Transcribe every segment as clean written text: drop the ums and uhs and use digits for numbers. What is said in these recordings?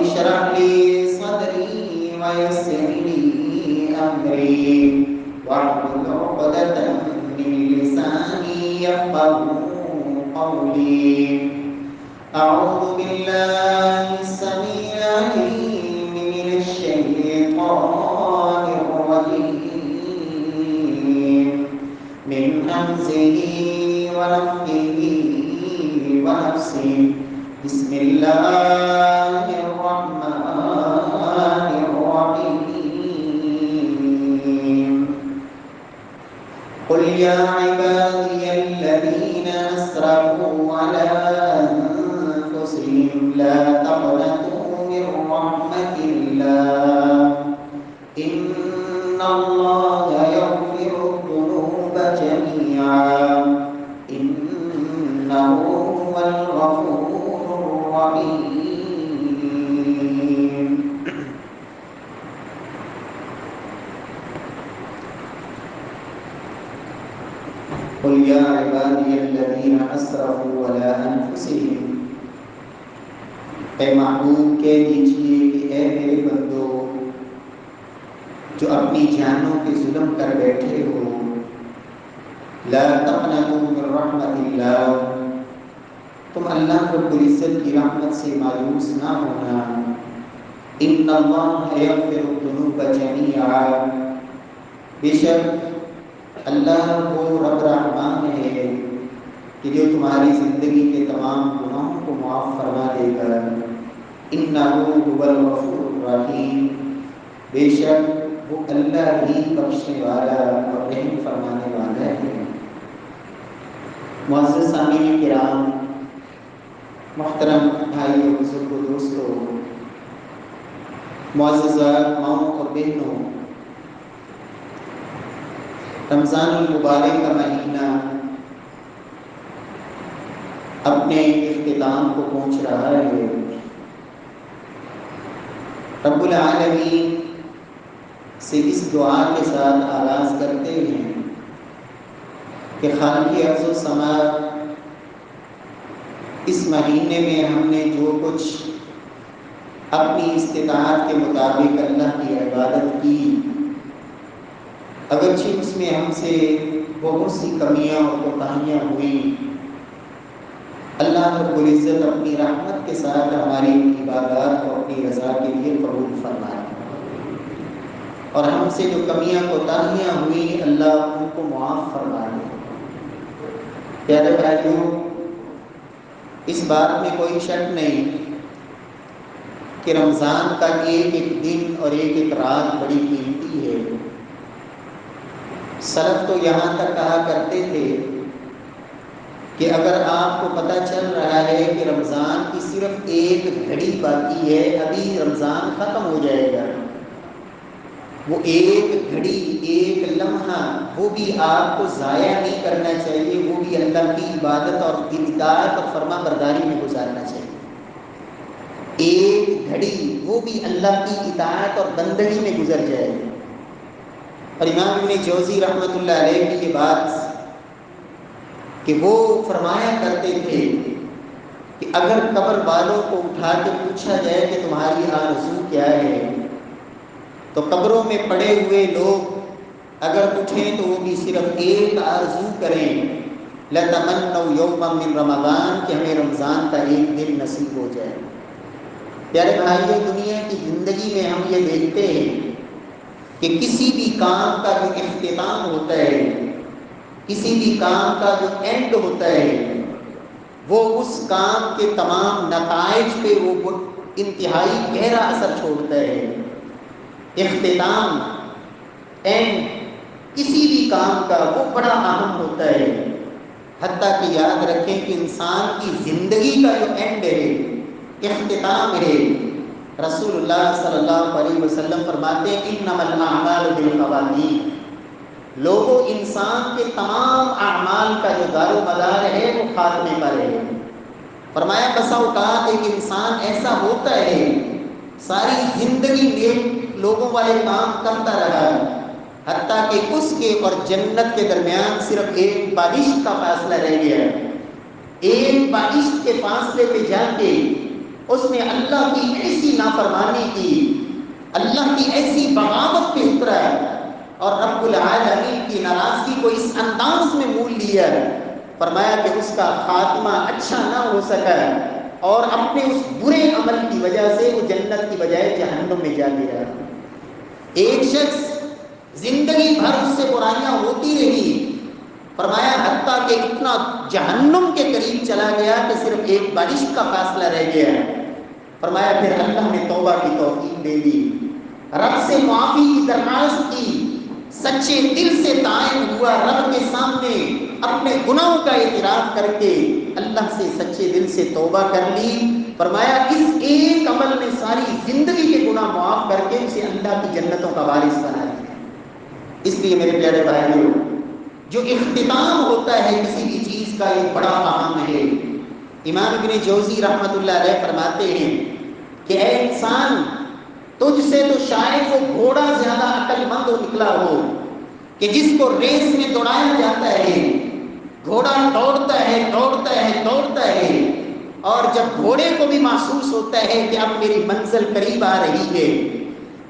اشرح لي صدري ويسر لي أمري واحلل عقدة من لساني يفقهوا قولي. أعوذ بالله السميع العليم من الشيطان الرجيم من همزه ونفخه ونفسه. بسم الله الرحمن الرحيم. قل يا عبادي الذين أسرفوا على أنفسهم لا تقنطوا من رحمة الله إن الله يغفر الذنوب جميعا إنه هو الغفور الرحيم. قل يا عبادي الذين أسرفوا على أنفسهم. اے محبوب کہہ دیجئے کہ اے میرے بندو جو اپنی جانوں پہ ظلم کر بیٹھے ہو، لا تقنطوا من رحمت اللہ، تم اللہ رب العزت کی رحمت سے مایوس نہ ہونا. ان اللہ یغفر الذنوب جميعا، بے شک اللہ وہ رب رحمان ہے کہ جو تمہاری زندگی کے تمام گناہوں کو معاف فرما دے گا. انہ هو الغفور الرحیم، بے شک وہ اللہ ہی بخشنے والا اور رحم فرمانے والا ہے. معزز سامعین کرام، محترم بھائیوں، بزرگوں، دوستوں، معززات ماؤں اور بہنوں، رمضان المبارک کا مہینہ اپنے اختتام کو پہنچ رہا ہے. رب العالمین سے اس دعا کے ساتھ آغاز کرتے ہیں کہ خالق ارض و سماء، اس مہینے میں ہم نے جو کچھ اپنی استطاعت کے مطابق اللہ کی عبادت کی، اگرچہ اس میں ہم سے بہت سی کمیاں اور کوتاہیاں ہوئیں، اللہ رب العزت اپنی رحمت کے ساتھ ہماری عبادات کو اپنی رضا کے لیے قبول فرمائے، اور ہم سے جو کمیاں کوتاہیاں ہوئیں اللہ ان کو معاف فرمائے. پیارے بھائیوں، اس بات میں کوئی شک نہیں کہ رمضان کا ایک ایک دن اور ایک ایک رات بڑی قیمتی ہے. سلف تو یہاں تک کہا کرتے تھے کہ اگر آپ کو پتہ چل رہا ہے کہ رمضان کی صرف ایک گھڑی باقی ہے، ابھی رمضان ختم ہو جائے گا، وہ ایک گھڑی، ایک لمحہ، وہ بھی آپ کو ضائع نہیں کرنا چاہیے، وہ بھی اللہ کی عبادت اور اطاعت اور فرما برداری میں گزارنا چاہیے. ایک گھڑی وہ بھی اللہ کی اطاعت اور بندگی میں گزر جائے. اور امام ابن جوزی رحمۃ اللہ علیہ کی یہ بات کہ وہ فرمایا کرتے تھے کہ اگر قبر والوں کو اٹھا کے پوچھا جائے کہ تمہاری آرزو کیا ہے، تو قبروں میں پڑے ہوئے لوگ اگر اٹھیں تو وہ بھی صرف ایک آرزو کریں، لَتَمَنَّوْا يَوْمًا مِّن رَمَضان، کہ ہمیں رمضان کا ایک دن نصیب ہو جائے. پیارے بھائیوں، دنیا کی زندگی میں ہم یہ دیکھتے ہیں کہ کسی بھی کام کا جو اختتام ہوتا ہے، کسی بھی کام کا جو اینڈ ہوتا ہے، وہ اس کام کے تمام نتائج پہ وہ انتہائی گہرا اثر چھوڑتا ہے. اختتام، اینڈ کسی بھی کام کا وہ بڑا اہم ہوتا ہے. حتیٰ کہ یاد رکھیں کہ انسان کی زندگی کا جو اینڈ ہے، اختتام ہے، رسول اللہ صلی اللہ علیہ وسلم فرماتے ہیں انما الاعمال بالخواتیم، لوگوں انسان کے تمام اعمال کا جو دار و مدار ہے وہ خاتمے پر ہے. فرمایا بسا اوقات ایک انسان ایسا ہوتا ہے ساری زندگی نیک لوگوں والے کام کرتا رہا، حتیٰ کہ اس کے اور جنت کے درمیان صرف ایک بالشت کا فاصلہ رہ گیا. ایک بالشت کے فاصلے پہ جا کے اس نے اللہ کی ایسی نافرمانی کی، اللہ کی ایسی بغاوت پہ اترا اور رب العالمین کی ناراضگی کو اس انداز میں مول لیا، فرمایا کہ اس کا خاتمہ اچھا نہ ہو سکا اور اپنے اس برے عمل کی وجہ سے وہ جنت کی بجائے جہنم میں جا گیا۔ ایک شخص زندگی بھر اس سے برائیاں ہوتی رہی، فرمایا حتیٰ کہ اتنا جہنم کے قریب چلا گیا کہ صرف ایک بارش کا فاصلہ رہ گیا، فرمایا پھر اللہ نے توبہ کی توفیق دے دی، رب سے معافی کی درخواست کی، سچے دل سے تائب ہوا، رب کے سامنے اپنے گناہوں کا اعتراف کر کے اللہ سے سچے دل سے توبہ کر لی، فرمایا اس ایک عمل نے ساری زندگی کے گناہ معاف کر کے اسے اللہ کی جنتوں کا وارث بنا دیا۔ اس لیے میرے پیارے بھائیوں، جو اختتام ہوتا ہے کسی بھی چیز کا ایک بڑا اہم ہے۔ امام ابن جوزی رحمۃ اللہ علیہ فرماتے ہیں کہ اے انسان، تجھ سے تو شاید وہ گھوڑا زیادہ عقل مند نکلا ہو کہ جس کو ریس میں دوڑایا جاتا ہے، گھوڑا دوڑتا ہے دوڑتا ہے دوڑتا ہے، اور جب گھوڑے کو بھی محسوس ہوتا ہے کہ اب میری منزل قریب آ رہی ہے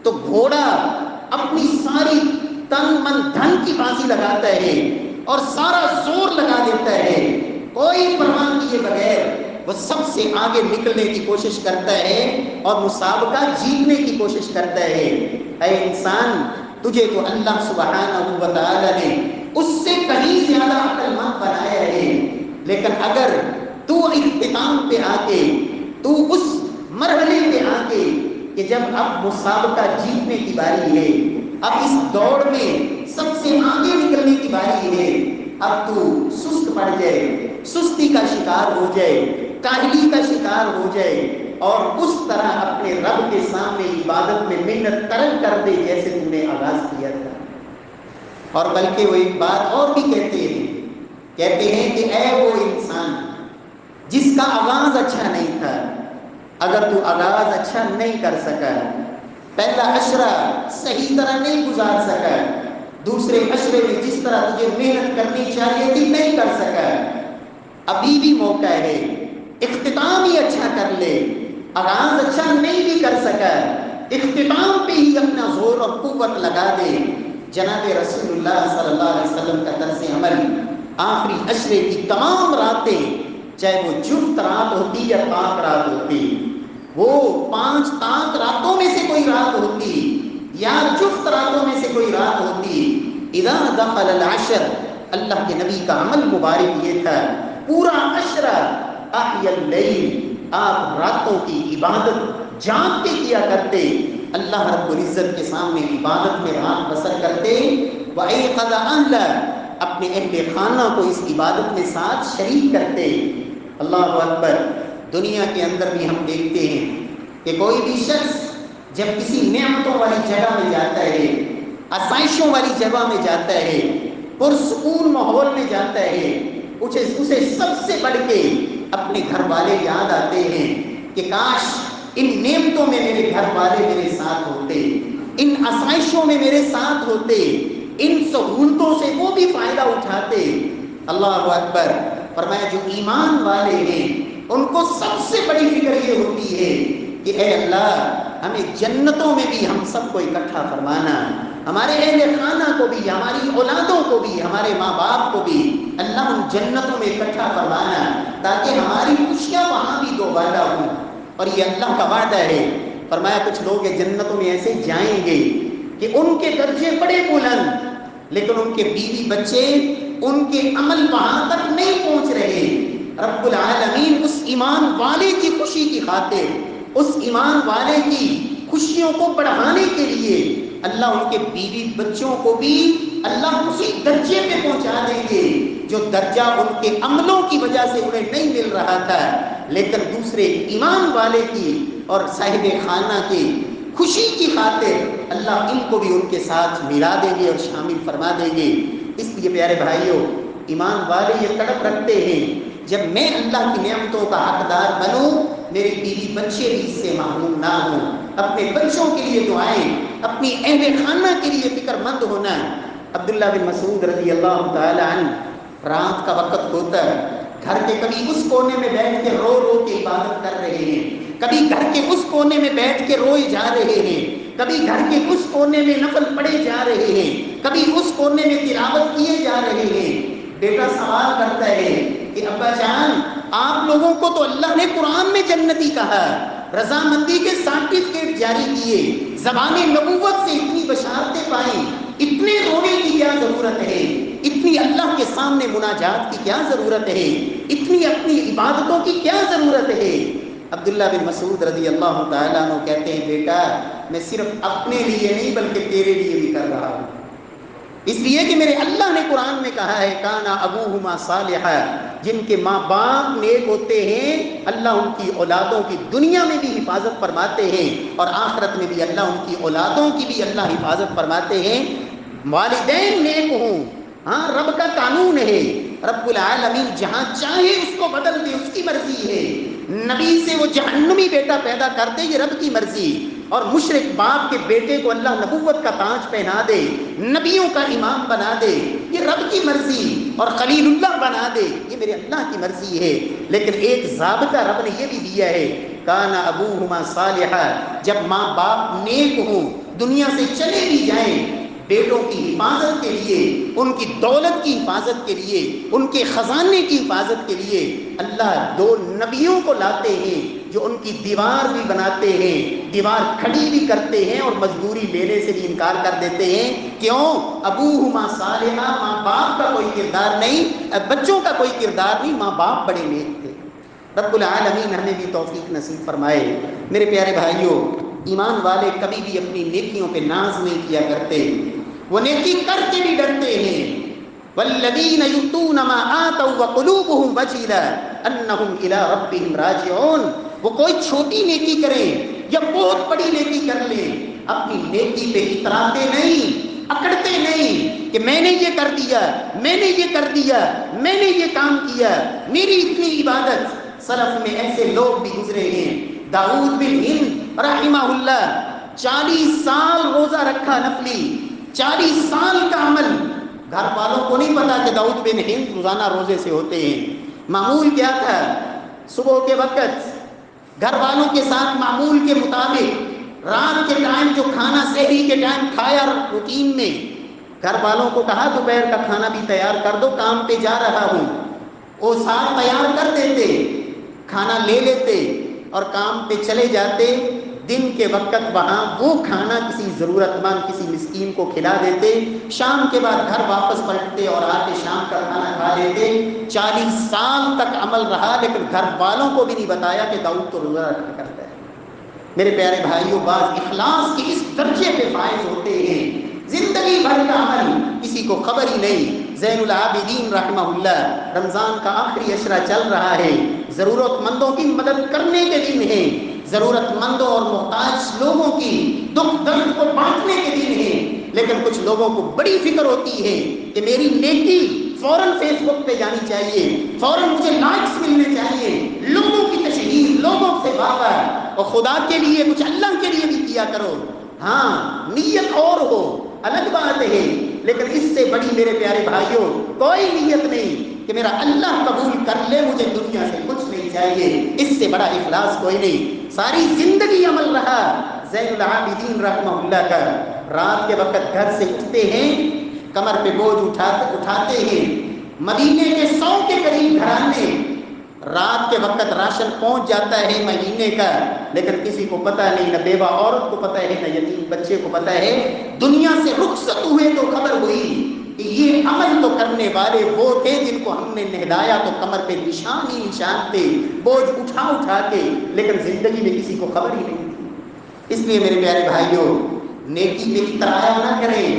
تو گھوڑا اپنی ساری تن من دھن کی بازی لگاتا ہے اور سارا زور لگا دیتا ہے، کوئی پرواہ کیے بغیر وہ سب سے آگے نکلنے کی کوشش کرتا ہے اور مسابقہ جیتنے کی کوشش کرتا ہے۔ اے انسان، تجھے تو اللہ سبحانہ و تعالی نے اس سے کہیں زیادہ عقل مند بنایا ہے، لیکن اگر تو اختتام پہ آ کے، تو اس مرحلے پہ آ کے کہ جب اب مسابقہ جیتنے کی باری ہے، اب اس دوڑ میں سب سے آگے نکلنے کی باری ہے، اب تو سست پڑ جائے، سستی کا شکار ہو جائے، کاہلی کا شکار ہو جائے اور اس طرح اپنے رب کے سامنے عبادت میں محنت ترک کر دے جیسے تم نے آغاز کیا تھا۔ اور بلکہ وہ ایک بات اور بھی کہتے ہیں کہ اے وہ انسان جس کا آغاز اچھا نہیں تھا، اگر تو آغاز اچھا نہیں کر سکا، پہلا عشرہ صحیح طرح نہیں گزار سکا، دوسرے عشرے میں جس طرح تجھے محنت کرنی چاہیے تھی نہیں کر سکا، ابھی بھی موقع ہے، اختتام ہی اچھا کر لے، آغاز اچھا نہیں بھی کر سکا، اختتام پہ ہی اپنا زور اور قوت لگا دے۔ جناب رسول اللہ صلی اللہ علیہ وسلم کا طرز عمل آخری عشرے کی تمام راتیں، چاہے وہ جفت رات ہوتی یا طاق رات ہوتی، وہ 5 طاق راتوں میں سے کوئی رات ہوتی یا جفت راتوں میں سے کوئی رات ہوتی، اذا دخل العشر، اللہ کے نبی کا عمل مبارک یہ تھا، پورا عشرہ احیا اللیل، آپ راتوں کی عبادت جان کے کیا کرتے، اللہ رب العزت کے سامنے عبادت میں رات بسر کرتے، وَأَيْقَظَ أَهْلَهُ، اپنے اہل خانہ کو اس عبادت میں ساتھ شریک کرتے۔ اللہ اکبر۔ دنیا کے اندر بھی ہم دیکھتے ہیں کہ کوئی بھی شخص جب کسی نعمتوں والی جگہ میں جاتا ہے، آسائشوں والی جگہ میں جاتا ہے، پرسکون ماحول میں جاتا ہے، اسے سب سے بڑھ کے اپنے گھر والے یاد آتے ہیں کہ کاش ان نعمتوں میں میرے گھر والے میرے ساتھ ہوتے، ان آسائشوں میں میرے ساتھ ہوتے، ان سہولتوں سے وہ بھی فائدہ اٹھاتے۔ اللہ اکبر۔ فرمایا جو ایمان والے ہیں ان کو سب سے بڑی فکر یہ ہوتی ہے کہ اے اللہ ہمیں جنتوں میں بھی ہم سب کو اکٹھا فرمانا، ہمارے اہل خانہ کو بھی، ہماری اولادوں کو بھی، ہمارے ماں باپ کو بھی اللہ ان جنتوں میں اکٹھا فرمانا تاکہ ہماری خوشیاں وہاں بھی دوبالا ہوں۔ اور یہ اللہ کا وعدہ ہے۔ فرمایا کچھ لوگ جنتوں میں ایسے جائیں گے کہ ان کے درجے بڑے بلند، لیکن ان کے بیوی بچے، ان کے عمل وہاں تک نہیں پہنچ رہے۔ رب العالمین اس ایمان والے کی خوشی کی خاطر، اس ایمان والے کی خوشیوں کو بڑھانے کے لیے اللہ ان کے بیوی بچوں کو بھی اللہ اسی درجے پہ پہنچا دیں گے جو درجہ ان کے عملوں کی وجہ سے انہیں نہیں مل رہا تھا، لیکن دوسرے ایمان والے کی اور صاحب خانہ کی خوشی کی خاطر اللہ ان کو بھی ان کے ساتھ ملا دیں گے اور شامل فرما دیں گے۔ اس لیے پیارے بھائیوں، ایمان والے یہ تڑپ رکھتے ہیں جب میں اللہ کی نعمتوں کا حقدار بنوں، میری بیوی بچے بھی اس سے محروم نہ ہوں۔ اپنے بچوں کے لیے دعائیں، اپنی اہل خانہ کے لیے فکر مند ہونا۔ عبداللہ بن مسعود رضی اللہ تعالی عنہ، رات کا وقت ہوتا ہے، گھر کے کبھی اس کونے میں بیٹھ کے رو رو کے عبادت کر رہے ہیں، کبھی گھر کے اس کونے میں بیٹھ کے روئے جا رہے ہیں، کبھی گھر کے اس کونے میں نفل پڑھے جا رہے ہیں، کبھی اس کونے میں تلاوت کیے جا رہے ہیں۔ بیٹا سوال کرتا ہے کہ ابا جان، آپ لوگوں کو تو اللہ نے قرآن میں جنتی کہا، رضامندی کے سرٹیفکیٹ جاری کیے، زبان نبوت سے اتنی بشارتیں پائیں، اتنے رونے کی کیا ضرورت ہے؟ اتنی اللہ کے سامنے مناجات کی کیا ضرورت ہے؟ اتنی اپنی عبادتوں کی کیا ضرورت ہے؟ عبداللہ بن مسعود رضی اللہ تعالیٰ عنہ کہتے ہیں بیٹا، میں صرف اپنے لیے نہیں بلکہ تیرے لیے بھی کر رہا ہوں، اس لیے کہ میرے اللہ نے قرآن میں کہا ہے کانا ابوہما صالحا، جن کے ماں باپ نیک ہوتے ہیں اللہ ان کی اولادوں کی دنیا میں بھی حفاظت فرماتے ہیں اور آخرت میں بھی اللہ ان کی اولادوں کی بھی اللہ حفاظت فرماتے ہیں۔ والدین نیک ہوں، ہاں رب کا قانون ہے، رب العالمین جہاں چاہے اس کو بدل دے، اس کی مرضی ہے۔ نبی سے وہ جہنمی بیٹا پیدا کر دے، یہ رب کی مرضی، اور مشرک باپ کے بیٹے کو اللہ نبوت کا تاج پہنا دے، نبیوں کا امام بنا دے، یہ رب کی مرضی، اور خلیل اللہ بنا دے، یہ میرے اللہ کی مرضی ہے۔ لیکن ایک ضابطہ رب نے یہ بھی دیا ہے، کانا ابوہما صالحا، جب ماں باپ نیک ہوں، دنیا سے چلے بھی جائیں، بیٹوں کی حفاظت کے لیے، ان کی دولت کی حفاظت کے لیے، ان کے خزانے کی حفاظت کے لیے اللہ دو نبیوں کو لاتے ہیں جو ان کی دیوار بھی بناتے ہیں، دیوار کھڑی بھی کرتے ہیں اور مزدوری لینے سے بھی انکار کر دیتے ہیں۔ کیوں؟ ابوہما صالحا، ماں باپ کا کوئی کردار نہیں، بچوں کا کوئی کردار نہیں، ماں باپ بڑے نیک تھے۔ رب العالمین ہمیں بھی توفیق نصیب فرمائے۔ میرے پیارے بھائیوں، ایمان والے کبھی بھی اپنی نیکیوں پہ ناز نہیں کیا کرتے، وہ نیکی کر کے بھی ڈرتے ہیں۔ والذین یؤتون ما آتوا وقلوبهم وجلة انہم الی ربہم راجعون، وہ کوئی چھوٹی نیکی کریں یا بہت بڑی نیکی کر لیں، اپنی نیکی پہ اتراتے نہیں، اکڑتے نہیں کہ میں نے یہ کر دیا، میں نے یہ کر دیا، میں نے یہ کام کیا، میری اتنی عبادت۔ سلف میں ایسے لوگ بھی گزرے ہیں، داؤد بن ہند رحمہ اللہ 40 سال روزہ رکھا نفلی، 40 سال کا عمل، گھر والوں کو نہیں پتا کہ داؤد بن ہند روزانہ روزے سے ہوتے ہیں۔ معمول کیا تھا؟ صبح کے وقت گھر والوں کے ساتھ معمول کے مطابق رات کے ٹائم جو کھانا سحری کے ٹائم کھایا، روٹین میں گھر والوں کو کہا دوپہر کا کھانا بھی تیار کر دو، کام پہ جا رہا ہوں، وہ ساتھ تیار کر دیتے، کھانا لے لیتے اور کام پہ چلے جاتے۔ دن کے وقت وہاں وہ کھانا کسی ضرورت مند، کسی مسکین کو کھلا دیتے، شام کے بعد گھر واپس پلٹتے اور آ کے شام کا کھانا کھا لیتے۔ 40 سال تک عمل رہا، لیکن گھر والوں کو بھی نہیں بتایا کہ داؤد تو روزہ رکھا کرتا ہے۔ میرے پیارے بھائیوں، بعض اخلاص کے اس درجے پہ فائز ہوتے ہیں، زندگی بھر کا عمل کسی کو خبر ہی نہیں۔ زین العابدین رحمہ اللہ، رمضان کا آخری عشرہ چل رہا ہے، ضرورت مندوں کی مدد کرنے کے دن ہے، ضرورت مندوں اور محتاج لوگوں کی دکھ درد کو بانٹنے کے دن ہے، لیکن کچھ لوگوں کو بڑی فکر ہوتی ہے کہ میری نیکی فوراً فیس بک پہ جانی چاہیے، فوراً مجھے لائکس ملنے چاہیے، لوگوں کی تشہیر، لوگوں سے بابا، اور خدا کے لیے کچھ اللہ کے لیے بھی کیا کرو۔ ہاں نیت اور ہو الگ بات ہے، لیکن اس سے بڑی میرے پیارے بھائیوں کوئی نیت نہیں کہ میرا اللہ قبول کر لے، مجھے دنیا سے کچھ نہیں چاہیے، اس سے بڑا اخلاص کوئی نہیں۔ ساری زندگی عمل رہا زین العابدین رحمہ اللہ کا، رات کے وقت گھر سے اٹھتے ہیں، کمر پہ بوجھ اٹھاتے ہیں، مدینے کے 100 کے قریب گھرانے، رات کے وقت راشن پہنچ جاتا ہے مہینے کا، لیکن کسی کو پتہ نہیں، نہ بیوہ عورت کو پتہ ہے، نہ یتیم بچے کو پتہ ہے۔ دنیا سے رخصت ہوئے تو خبر ہوئی کہ یہ عمل تو کرنے والے وہ تھے جن کو ہم نے نہلایا تو کمر پہ نشان ہی نشان تھے، بوجھ اٹھا کے، لیکن زندگی میں کسی کو خبر ہی نہیں تھی۔ اس لیے میرے پیارے بھائیوں، نیکی کی اترایا نہ کریں،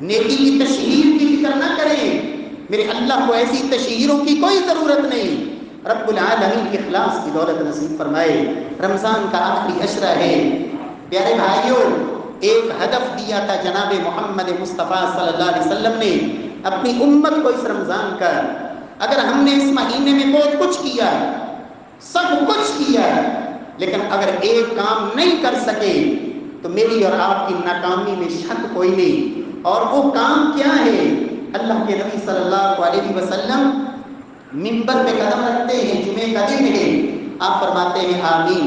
نیکی کی تشہیر کی فکر نہ کریں، میرے اللہ کو ایسی تشہیروں کی کوئی ضرورت نہیں۔ رب العالمین اخلاص کی دولت نصیب فرمائے۔ رمضان کا آخری عشرہ ہے، پیارے بھائیوں، ایک ہدف دیا تھا جناب محمد مصطفیٰ صلی اللہ علیہ وسلم نے اپنی امت کو اس رمضان کا۔ اگر ہم نے اس مہینے میں بہت کچھ کیا، سب کچھ کیا، لیکن اگر ایک کام نہیں کر سکے تو میری اور آپ کی ناکامی میں شک کوئی نہیں۔ اور وہ کام کیا ہے؟ اللہ کے نبی صلی اللہ علیہ وسلم منبر پہ قدم رکھتے ہیں، جمعے کا دن ہے، آپ فرماتے ہیں آمین،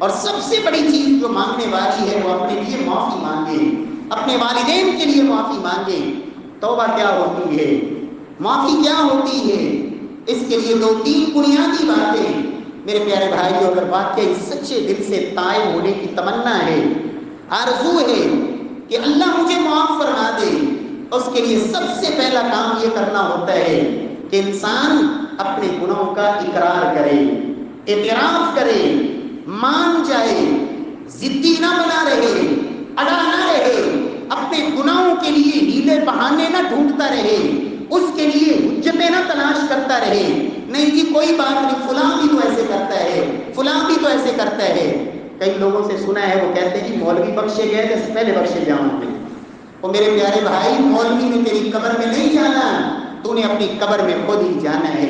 اور سب سے بڑی چیز جو مانگنے والی ہے وہ اپنے لیے معافی مانگے، اپنے والدین کے لیے معافی مانگے۔ توبہ کیا ہوتی ہے، معافی کیا ہوتی ہے، اس کے لیے 2-3 بنیادی باتیں میرے پیارے بھائیو اگر واقعی سچے دل سے تائب ہونے کی تمنا ہے، آرزو ہے کہ اللہ مجھے معاف فرما دے، اس کے لیے سب سے پہلا کام یہ کرنا ہوتا ہے کہ انسان اپنے گناہوں کا اقرار کرے، اعتراف کرے، مان جائے، ضدی نہ بنا رہے، اڑا نہ رہے، اپنے گناہوں کے لیے ہیلے بہانے نہ ڈھونڈتا رہے، اس کے لیے حجتیں نہ تلاش کرتا رہے، نہیں جی کوئی بات نہیں، فلاں بھی تو ایسے کرتا ہے، فلاں بھی تو ایسے کرتا ہے۔ کئی لوگوں سے سنا ہے وہ کہتے ہیں کہ مولوی بخشے گئے تو پہلے بخشے جاؤں گے۔ اور میرے پیارے بھائی، مولوی نے تیری قبر میں نہیں جانا، تو نے اپنی قبر میں خود ہی جانا ہے۔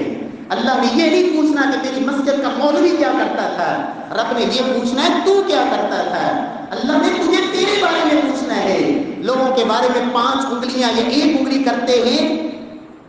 اللہ نے یہ نہیں پوچھنا کہ تیری مسجد کا مولوی کیا کرتا تھا، رب نے یہ پوچھنا ہے تو کیا کرتا تھا۔ اللہ نے تجھے تیرے بارے میں پوچھنا ہے۔ لوگوں کے بارے میں 5 انگلیاں یا 1 انگلی کرتے ہیں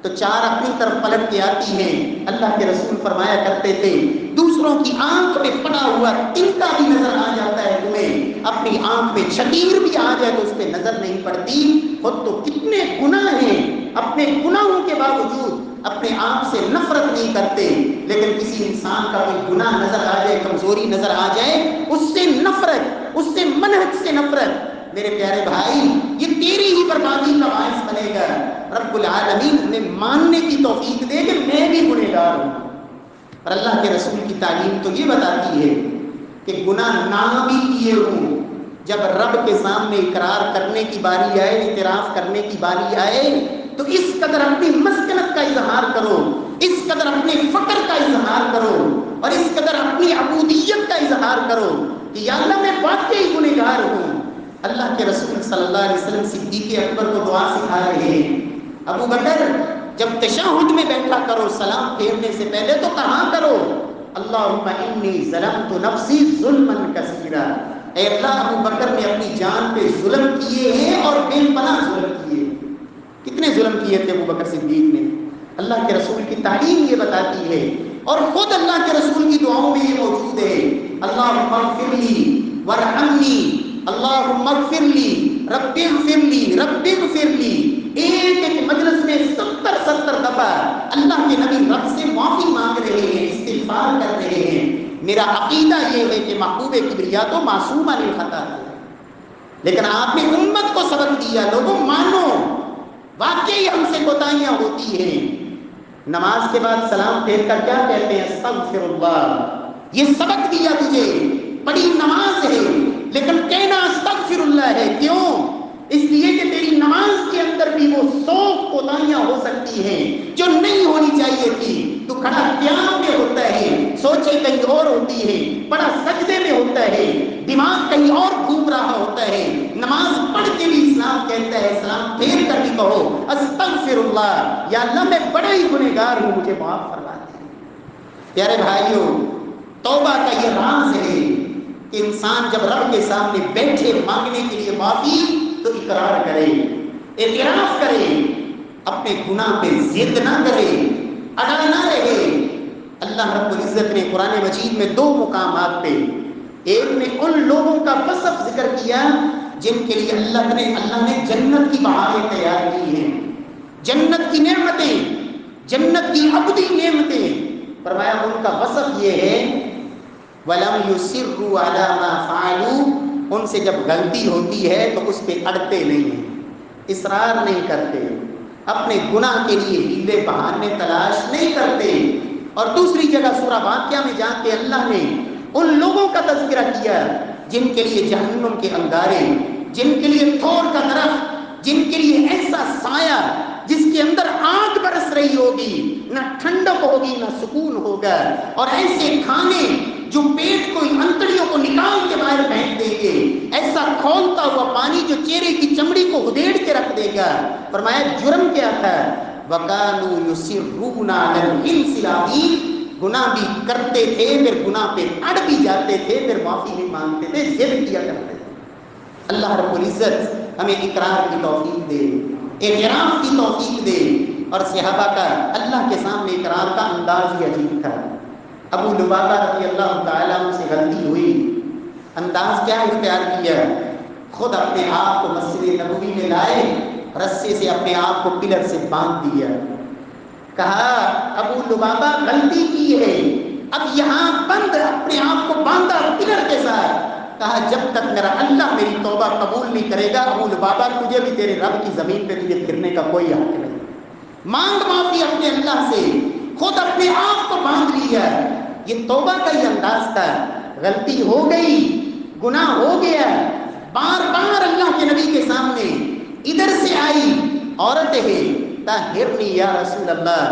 تو 4 اپنی طرف پلٹ کے آتی ہیں۔ اللہ کے رسول فرمایا کرتے تھے دوسروں کی آنکھ میں پڑا ہوا تنکا بھی نظر آ جاتا ہے تمہیں، اپنی آنکھ میں شتیر بھی آ جائے تو اس پہ نظر نہیں پڑتی۔ خود تو کتنے گناہ ہیں، اپنے گناہوں کے باوجود اپنے آپ سے نفرت نہیں کرتے، لیکن کسی انسان کا کوئی گناہ نظر آ جائے، کمزوری نظر آ جائے، اس سے نفرت، اس سے منہج سے نفرت۔ میرے پیارے بھائی، یہ تیری ہی بربادی کا باعث بنے گا۔ رب العالمین ہمیں ماننے کی توفیق دے کہ میں بھی گنہگار ہوں، اور اللہ کے رسول کی تعلیم تو یہ بتاتی ہے کہ گناہ نہ بھی کیے ہوں، جب رب کے سامنے اقرار کرنے کی باری آئے، اعتراف کرنے کی باری آئے، تو اس قدر اپنی مسکنت کا اظہار کرو، اس قدر اپنے فقر کا اظہار کرو، اور اس قدر اپنی عبودیت کا اظہار کرو کہ یا اللہ میں واقعی گنہگار ہوں۔ اللہ کے رسول صلی اللہ علیہ وسلم صدیق اکبر کو دعا سکھا رہے ہیں، ابو بکر جب تشہد میں بیٹھا کرو، سلام پھیرنے سے پہلے تو کہاں کرو اللہم انی ظلمت نفسی ظلما کثیرا، اے اللہ ابو بکر نے اپنی جان پہ ظلم کیے ہیں اور بے پناہ ظلم کیے۔ کتنے ظلم کیے تھے ابو بکر صدیق نے؟ اللہ کے رسول کی تعلیم یہ بتاتی ہے، اور خود اللہ کے رسول کی دعاؤں میں یہ موجود ہے، اللہم اغفر لی وارحمنی، اللہم اغفر لی رب اغفر لی رب اغفر لی۔ ایک مجلس میں 70 دفعہ اللہ کے نبی رب سے معافی مانگ رہے ہیں، استغفار کر رہے ہیں۔ میرا عقیدہ یہ ہے کہ محبوب کبریا تو معصوم عن الخطا ہے، لیکن آپ نے امت کو سبق دیا، لوگوں مانو واقعی ہم سے کوتاہیاں ہوتی ہیں۔ نماز کے بعد سلام پھیر کر کیا کہتے ہیں؟ استغفر اللہ۔ یہ سبق دیا تجھے، بڑی نماز ہے لیکن کہنا استغفر اللہ ہے، کیوں؟ اس لیے کہ تیری نماز کے اندر بھی وہ 100 کوتاہیاں ہو سکتی ہیں جو نہیں ہونی چاہیے تھی۔ تو کھڑا پیانو میں ہوتا ہے، سوچے کہیں اور ہوتی ہے، بڑا سجدے میں ہوتا ہے، دماغ کہیں اور گھوم رہا ہوتا ہے۔ نماز پڑھ کے بھی اسلام کہتا ہے، سلام پھیر کر بھی کہو استغفر اللہ، یا اللہ میں بڑا ہی گنہگار ہوں، مجھے معاف فرما دے۔ پیارے بھائیوں، توبہ کا یہ راز ہے کہ انسان جب رب کے سامنے بیٹھے مانگنے کے لیے معافی تو اقرار کرے، اعتراف کرے، اپنے گناہ پہ ضد نہ کرے، اڑا نہ رہے۔ اللہ رب العزت نے قرآن مجید میں 2 مقامات پہ، ایک نے ان لوگوں کا وصف ذکر کیا جن کے لیے اللہ نے جنت کی بہاریں تیار کی ہیں، جنت کی نعمتیں، جنت کی ابدی نعمتیں۔ فرمایا ان کا وصف یہ ہے وَلَمْ يُصِرُّوا عَلَى مَا فَعَلُوا، ان سے جب غلطی ہوتی ہے تو اس پہ اڑتے نہیں ہیں، اصرار نہیں کرتے، اپنے گناہ کے لیے ہیلے بہانے تلاش نہیں کرتے۔ اور دوسری جگہ سورہ واقعہ میں جا کے اللہ نے ان لوگوں کا تذکرہ کیا جن کے لیے جہنم کے انگارے، جن کے لیے تھور کا درخت، جن کے لیے ایسا سایہ جس کے اندر آگ برس رہی ہوگی، نہ ٹھنڈک ہوگی نہ سکون ہوگا، اور ایسے کھانے جو پیٹ کو انتڑیوں کو نکال کے باہر پھینک دیں گے، ایسا کھولتا ہوا پانی جو چہرے کی چمڑی کو ادھیڑ کے رکھ دے گا۔ فرمایا جرم کیا تھا؟ وَكَانُوا يُصِرُّونَ عَلَى الْإِنْسِلَامِ، گناہ بھی کرتے تھے، پھر گناہ پہ اڑ بھی جاتے تھے، پھر معافی نہیں مانگتے تھے، ضد کیا کرتے تھے۔ اللہ رب العزت ہمیں اقرار کی توفیق دے، اعتراف کی توفیق دے۔ اور صحابہ کا اللہ کے سامنے اقرار کا انداز ہی عجیب تھا۔ ابو لبابہ رضی اللہ تعالیٰ عنہ سے غلطی ہوئی، انداز کیا اختیار کیا؟ خود اپنے آپ کو مسجد نبوی میں لائے، رسے سے اپنے آپ کو پلر سے باندھ دیا، کہا ابو لبابہ غلطی کی ہے، اب یہاں بند، اپنے آپ کو باندھا پلر کے ساتھ، کہا جب تک میرا اللہ میری توبہ قبول نہیں کرے گا ابو لبابہ تجھے بھی تیرے رب کی زمین پہ تجھے پھرنے کا کوئی حق نہیں۔ مانگ معافی اپنے اللہ سے، خود اپنے آپ کو باندھ لیا۔ یہ توبہ کا ہی انداز تھا۔ غلطی ہو گئی، گناہ ہو گیا، بار بار اللہ کے نبی کے سامنے ادھر سے آئی عورت ہے، طاہرنی یا رسول اللہ،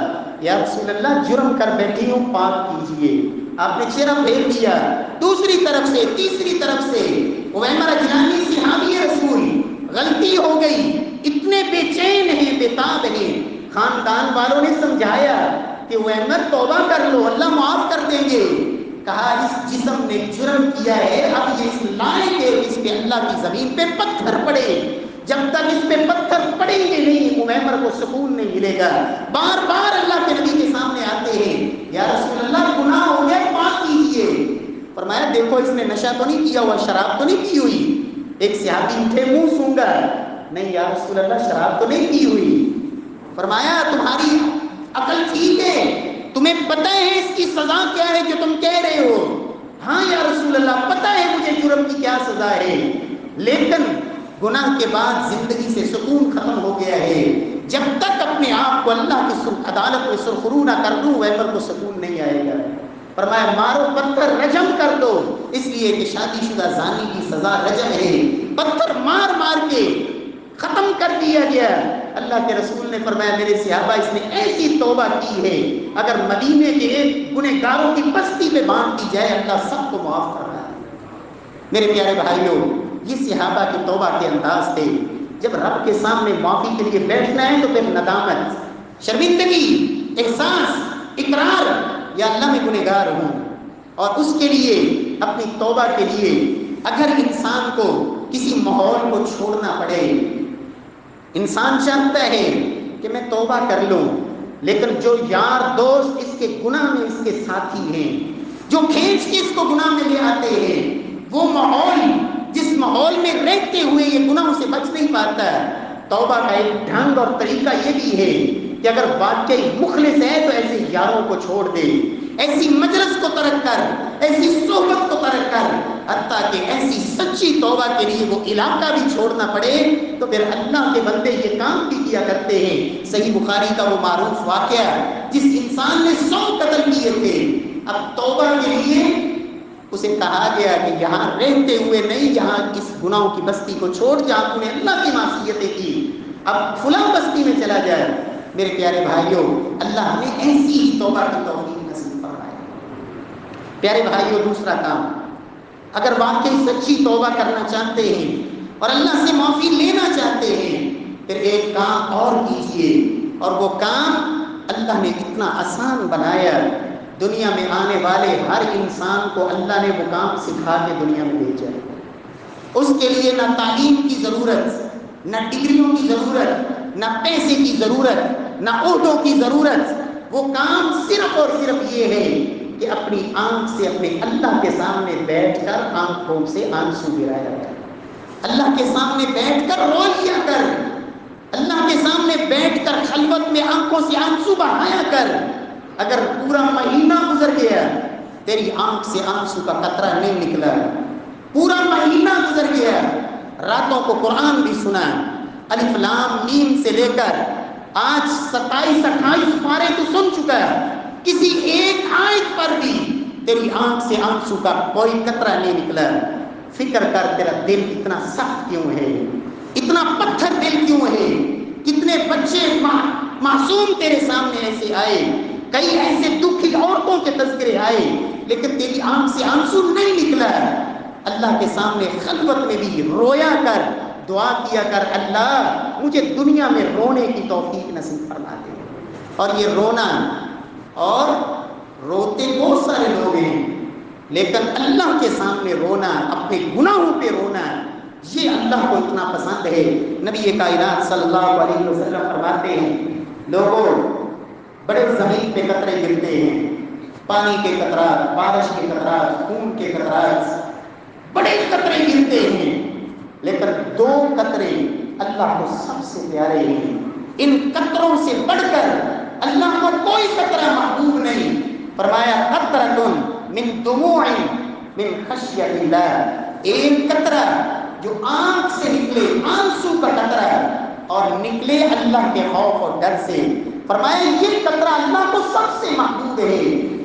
یا رسول اللہ جرم کر بیٹھی ہوں پاک کیجئے۔ آپ نے چہرہ پھیر دیا، دوسری طرف سے تیسری طرف سے عویمر اجلانی صحابی رسول، غلطی ہو گئی، اتنے بے چین ہیں، بےتاب ہیں، خاندان والوں نے سمجھایا کہ عویمر توبہ کر لو اللہ معاف کر دیں گے، کہا اس جسم نے جرم کیا ہے، اب یہ اس لائق ہے اس پہ اللہ کی زمین پہ پتھر پڑے، جب تک اس پہ پتھر پڑیں گے نہیں عویمر کو سکون نہیں ملے گا۔ بار بار اللہ کے نبی کے سامنے آتے ہیں، یا رسول اللہ گناہ ہو گیا معاف کیجیے۔ فرمایا دیکھو اس نے نشہ تو نہیں کیا ہوا، شراب تو نہیں پی ہوئی؟ ایک صحابی اٹھے منہ سونگا، نہیں یا رسول اللہ شراب تو نہیں پی ہوئی۔ فرمایا تمہاری عقل ٹھیک ہے، تمہیں پتہ ہے اس کی سزا کیا ہے جو تم کہہ رہے ہو؟ ہاں یا رسول اللہ پتہ ہے مجھے جرم کی کیا سزا ہے، لیکن گناہ کے بعد زندگی سے سکون ختم ہو گیا ہے، جب تک اپنے آپ کو اللہ کی عدالت میں سرخرو نہ کر دوں عویمر کو سکون نہیں آئے گا۔ فرمایا مارو پتھر رجم کر دو، اس لیے کہ شادی شدہ زانی کی سزا رجم ہے، پتھر مار مار کے ختم کر دیا گیا۔ اللہ کے رسول نے فرمایا میرے صحابہ اس نے ایسی توبہ کی ہے اگر مدینے کے ایک گنہگاروں کی بستی پہ باندھ دی جائے اللہ سب کو معاف کر رہا ہے۔ میرے پیارے بھائیوں، یہ صحابہ کی توبہ کے انداز تھے۔ جب رب کے سامنے معافی کے لیے بیٹھنا ہے تو پھر ندامت، شرمندگی، احساس، اقرار، یا اللہ میں گنہگار ہوں، اور اس کے لیے اپنی توبہ کے لیے اگر انسان کو کسی ماحول کو چھوڑنا پڑے، انسان چاہتا ہے کہ میں توبہ کر لوں، لیکن جو یار دوست اس کے گناہ میں اس کے ساتھی ہیں، جو کھینچ کے اس کو گناہ میں لے آتے ہیں، وہ ماحول جس ماحول میں رہتے ہوئے یہ گناہوں سے بچ نہیں پاتا۔ توبہ کا ایک ڈھنگ اور طریقہ یہ بھی ہے کہ اگر واقعی مخلص ہے تو ایسے یاروں کو چھوڑ دے، ایسی مجلس کو ترک کر، ایسی صحبت کو ترک کر، حتیٰ کہ ایسی سچی توبہ کے لیے وہ علاقہ بھی چھوڑنا پڑے تو پھر اللہ کے بندے یہ کام بھی کیا کرتے ہیں۔ صحیح بخاری کا وہ معروف واقعہ جس انسان نے 100 قتل کیے تھے، اب توبہ کے لیے اسے کہا گیا کہ یہاں رہتے ہوئے نہیں، یہاں اس گناہوں کی بستی کو چھوڑ جہاں تو نے اللہ کی معصیتیں کی، اب فلاں بستی میں چلا جائے۔ میرے پیارے بھائیوں، اللہ ہمیں ایسی ہی توبہ کی توفیق نصیب فرمائے۔ پیارے بھائیوں، دوسرا کام، اگر واقعی سچی توبہ کرنا چاہتے ہیں اور اللہ سے معافی لینا چاہتے ہیں، پھر ایک کام اور کیجئے، اور وہ کام اللہ نے اتنا آسان بنایا، دنیا میں آنے والے ہر انسان کو اللہ نے وہ کام سکھا کے دنیا میں بھیجا ہے۔ اس کے لیے نہ تعلیم کی ضرورت، نہ ڈگریوں کی ضرورت، نہ پیسے کی ضرورت، نہ عہدوں کی ضرورت، وہ کام صرف اور صرف یہ ہے کہ اپنی آنکھ سے اپنے اللہ کے سامنے بیٹھ کر آنکھوں سے آنسو گرایا کر، اللہ کے سامنے بیٹھ کر رو لیا کر، اللہ کے سامنے بیٹھ کر خلوت میں آنکھوں سے آنسو بہایا کر۔ اگر پورا مہینہ گزر گیا تیری آنکھ سے آنسو کا قطرہ نہیں نکلا، پورا مہینہ گزر گیا، راتوں کو قرآن بھی سنا، الف لام میم سے لے کر آج 27-28 پارے تو سن چکا ہے، کسی ایک آیت پر بھی تیری آنکھ سے آنسو کا کوئی قطرہ نہیں نکلا، فکر کر تیرا دل اتنا سخت کیوں ہے، اتنا پتھر دل کیوں ہے؟ کتنے بچے معصوم تیرے سامنے ایسے آئے، کئی ایسے دکھی عورتوں کے تذکرے آئے، لیکن تیری آنکھ سے آنسو نہیں نکلا۔ اللہ کے سامنے خلوت میں بھی رویا کر، دعا کیا کر، اللہ مجھے دنیا میں رونے کی توفیق نصیب فرما دے۔ اور یہ رونا، اور روتے بہت سارے لوگ ہیں، لیکن اللہ کے سامنے رونا، اپنے گناہوں پہ رونا، یہ اللہ کو اتنا پسند ہے۔ نبی کائنات صلی اللہ علیہ وسلم فرماتے ہیں، لوگوں بڑے زمین پہ قطرے گرتے ہیں، پانی کے قطرات، بارش کے قطرات، خون کے قطرات، بڑے قطرے گرتے ہیں، لیکن دو قطرے اللہ کو سب سے پیارے ہیں۔ ان قطروں سے بڑھ کر اللہ کو کوئی قطرہ محبوب نہیں۔ فرمایا قطرۃ من دموع من خشیۃ اللہ، ایک قطرہ جو آنکھ سے نکلے، آنسو کا قطرہ اور نکلے اللہ کے خوف اور ڈر سے، فرمایا یہ قطرہ اللہ کو سب سے محبوب ہے۔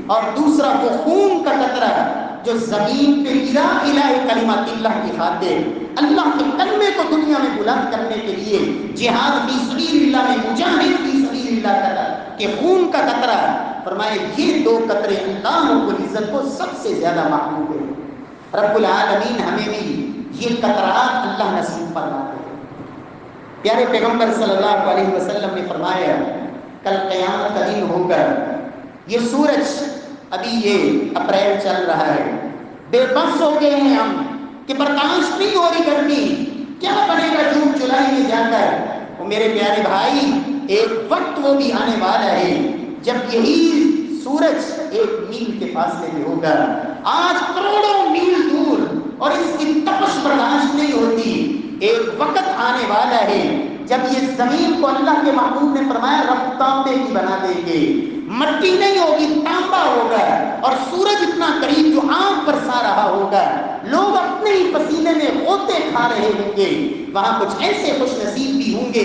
اور دوسرا وہ خون کا قطرہ جو زمین پہ گرا الہ کلمات اللہ کی خاطر، اللہ کے کلمے کو دنیا میں بلند کرنے کے لیے جہاد فی سبیل اللہ میں مجاہد فی سبیل اللہ کے خون کا قطرہ، فرمایا یہ دو قطرے اللہ رب العزت کو سب سے زیادہ محبوب ہے۔ رب العالمین ہمیں بھی یہ قطرات اللہ نصیب فرماتے ہیں۔ پیارے پیغمبر صلی اللہ علیہ وسلم نے فرمایا کل قیامت کا دن ہوگا، یہ سورج ابھی یہ اپریل چل رہا ہے، بے بس ہو گئے ہیں ہم کہ برداشت نہیں ہو رہی گرمی، کیا بنے گا جون جولائی میں جا کر؟ وہ میرے پیارے بھائی ایک وقت وہ بھی آنے والا ہے جب یہی سورج ایک میل کے فاصلے میں ہوگا، آج کروڑوں میل دور، اور اس کی تپش برداشت نہیں ہوتی۔ ایک وقت آنے والا ہے جب یہ زمین کو اللہ کے محبوب نے فرمایا رب تانبے کی بنا دیں گے، مٹی نہیں ہوگی، تانبا ہوگا، اور سورج اتنا قریب جو آنکھ برسا رہا ہوگا، لوگ اپنے ہی پسینے میں غوطے کھا رہے ہوں گے۔ وہاں کچھ ایسے خوش نصیب بھی ہوں گے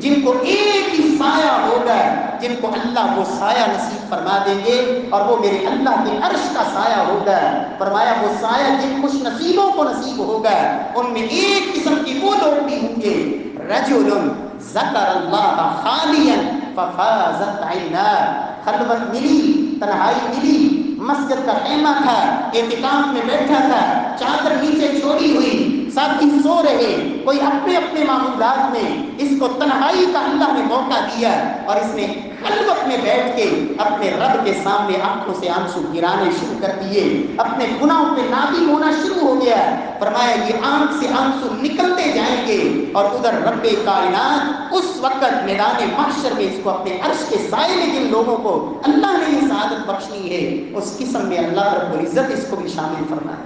جن کو ایک ہی سایہ ہوگا، جن کو اللہ وہ سایہ نصیب فرما دیں گے، اور وہ میرے اللہ کے عرش کا سایہ ہوگا۔ فرمایا وہ سایہ جن خوش نصیبوں کو نصیب ہوگا ان میں ایک قسم کی وہ لوگ بھی ہوں گے، رجل ذکر اللہ خالیا ففاضت عیناہ، خلوت ملی، تنہائی ملی، مسجد کا خیمہ تھا، اعتکاف میں بیٹھا تھا، چادر نیچے چھوڑی ہوئی، ساتھی سو رہے، کوئی اپنے اپنے معمولات میں، اس کو تنہائی کا اللہ نے موقع دیا اور اس نے خلوت میں بیٹھ کے اپنے رب کے سامنے آنکھوں سے آنسو گرانے شروع کر دیے، اپنے گناہوں پہ نادم ہونا شروع ہو گیا۔ فرمایا یہ آنکھ سے آنسو نکلتے جائیں گے، اور ادھر رب کائنات اس وقت میدان محشر میں اس کو اپنے عرش کے سائے میں جن لوگوں کو اللہ نے یہ سعادت بخشنی ہے اس قسم میں اللہ رب العزت اس کو بھی شامل فرمائے۔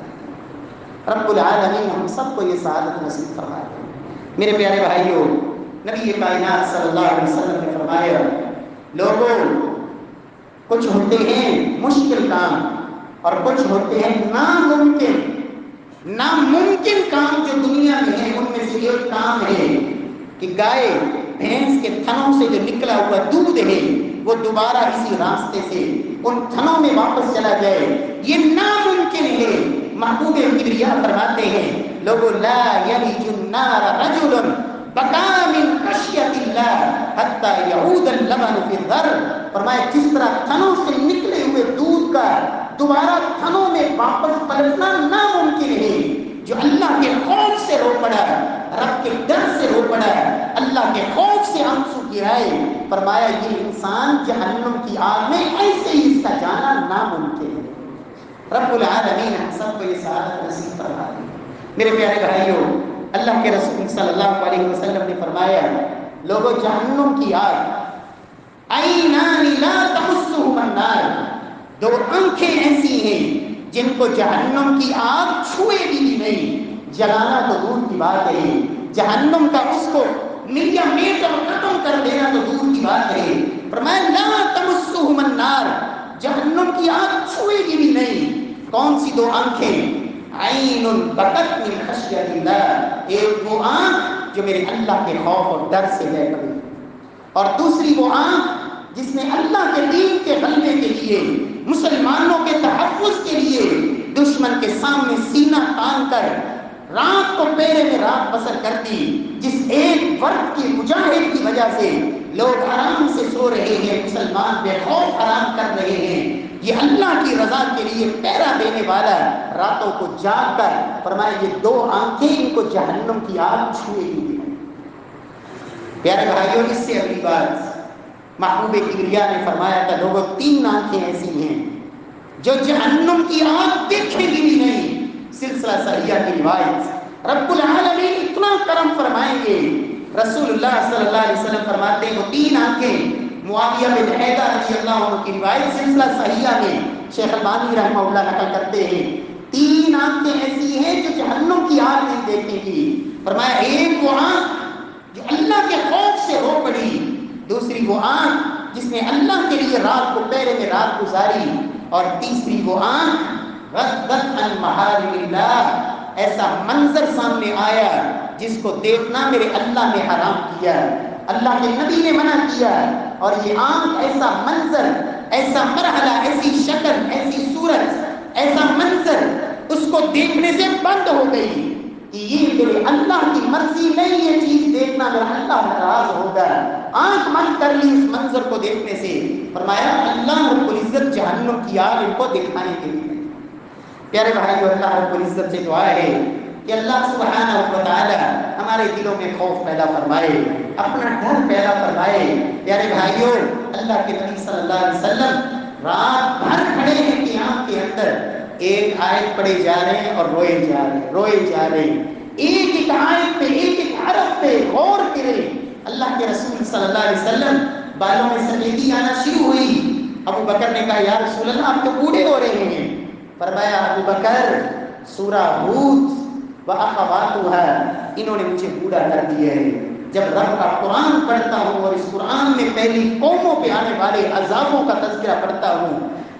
رب العالمین ہم سب کو یہ سعادت نصیب فرمائے۔ میرے پیارے بھائیوں، نبی کائنات صلی اللہ علیہ وسلم نے فرمایا لوگوں کچھ ہوتے ہیں مشکل کام اور کچھ ہوتے ہیں ناممکن کام جو دنیا میں ہے۔ ان میں سے ایک کام ہے کہ گائے بھینس کے تھنوں سے جو نکلا ہوا دودھ ہے وہ دوبارہ اسی راستے سے ان تھنوں میں واپس چلا جائے، یہ ناممکن ہے۔ محبوب کبریا فرماتے ہیں لوگوں لا یلج النار رجل بقا من خشیت اللہ حتی یعود اللبن فی الذر، فرمایا جس طرح تھنوں سے نکلے ہوئے دودھ کا دوبارہ تھنوں میں واپس پلٹنا ناممکن ہے، جو اللہ کے خوف سے رو پڑا، رب کے ڈر سے رو پڑا، اللہ کے خوف سے آنسو گرائے، فرمایا یہ انسان جہنم کی آگ میں ایسے ہی اس کا جانا ناممکن ہے۔ رب العالمین ہم سب کو یہ سعادت نصیب فرمائے۔ میرے پیارے بھائیوں، اللہ کے رسول صلی اللہ علیہ وسلم نے فرمایا لوگوں جہنم کی آگ عینان لا تمسہما النار، دو آنکھیں ایسی ہیں جن کو جہنم کی آگ چھوئے بھی نہیں، جلانا تو دور کی بات ہے، جہنم کا اس کو ملیا میٹ اور ختم کر دینا تو دور کی بات ہے۔ فرمایا لا تمسہما النار، جہنم کی آگ چھوئے گی بھی نہیں۔ کون سی دو آنکھیں؟ عین بکت من خشیت اللہ، ایک وہ آنکھ جو میرے اللہ کے خوف اور ڈر سے بہہ پڑی، اور دوسری وہ آنکھ جس نے اللہ کے دین کے غلبے کے لیے، مسلمانوں کے تحفظ کے لیے دشمن کے سامنے سینہ تان کر رات کو پیرے میں رات بسر کر دی، جس ایک ورد کی مجاہد کی وجہ سے لوگ آرام سے سو رہے ہیں، مسلمان بے خوف آرام کر رہے ہیں۔ یہ اللہ کی رضا کے لیے پہرا دینے والا راتوں کو جاگ کر، فرمایا یہ دو آنکھیں ان کو جہنم کی آگ چھوئے گی نہیں۔ پیارے بھائیوں، اس سے اگلی بات محبوب کبریا نے فرمایا تھا لوگوں تین آنکھیں ایسی ہیں جو جہنم کی آگ دیکھیں گی بھی نہیں۔ سلسلہ صحیحہ کی روایت، رب العالمین اتنا کرم فرمائیں گے، رسول اللہ صلی اللہ علیہ وسلم فرماتے ہیں وہ تین آنکھیں، معاویہ بن حیدر رضی اللہ عنہ کی روایت سلسلہ صحیحہ میں شیخ البانی رحمہ اللہ نقل کرتے ہیں، 3 آنکھیں ایسی ہیں جو جہنم کی آگ نہیں دیکھیں گی. فرمایا ایک وہ آنکھ جو اللہ کے خوف سے رو پڑی، دوسری وہ آنکھ جس نے اللہ کے لیے رات کو پہرے میں رات گزاری، اور تیسری وہ آنکھ غضبت عن محارم اللہ، ایسا منظر سامنے آیا جس کو دیکھنا میرے اللہ نے حرام کیا، اللہ کے نبی نے منع کیا. اور یہ آنکھ ایسا منظر، ایسا مرحلہ، ایسی شکل، ایسی صورت، ایسا منظر اس کو دیکھنے سے بند ہو گئی کہ یہ میرے اللہ کی مرضی نہیں، یہ چیز دیکھنا میرا اللہ ناراض ہوگا. آنکھ بند کر لی اس منظر کو دیکھنے سے. فرمایا اللہ رب العزت جہنم کی آگ ان کو دکھانے کے لیے. پیارے بھائیو، اللہ رب العزت سے دعا ہے کہ اللہ سبحانہ و تعالی ہمارے دلوں میں خوف پیدا فرمائے، اپنا ڈر پیدا فرمائے. پیارے بھائیو، اللہ کے نبی صلی اللہ علیہ وسلم رات بھر کھڑے ہیں قیام کے اندر، ایک آیت پڑھے جا رہے ہیں اور روئے جا رہے ہیں، روئے جا رہے ہیں. ایک ایک آیت پہ، ایک ایک حرف پہ غور کرے. اللہ کے رسول صلی اللہ علیہ وسلم بالوں میں سفیدی آنا شروع ہوئی. ابو بکر نے کہا یا رسول اللہ آپ تو بوڑھے ہو رہے ہیں. فرمایا ابو بکر سورہ ہود و اخواتھا انہوں نے مجھے بوڑھا کر دیا ہے. جب رب کا قرآن پڑھتا ہوں اور اس قرآن میں پہلی قوموں پہ آنے والے عذابوں کا تذکرہ پڑھتا ہوں،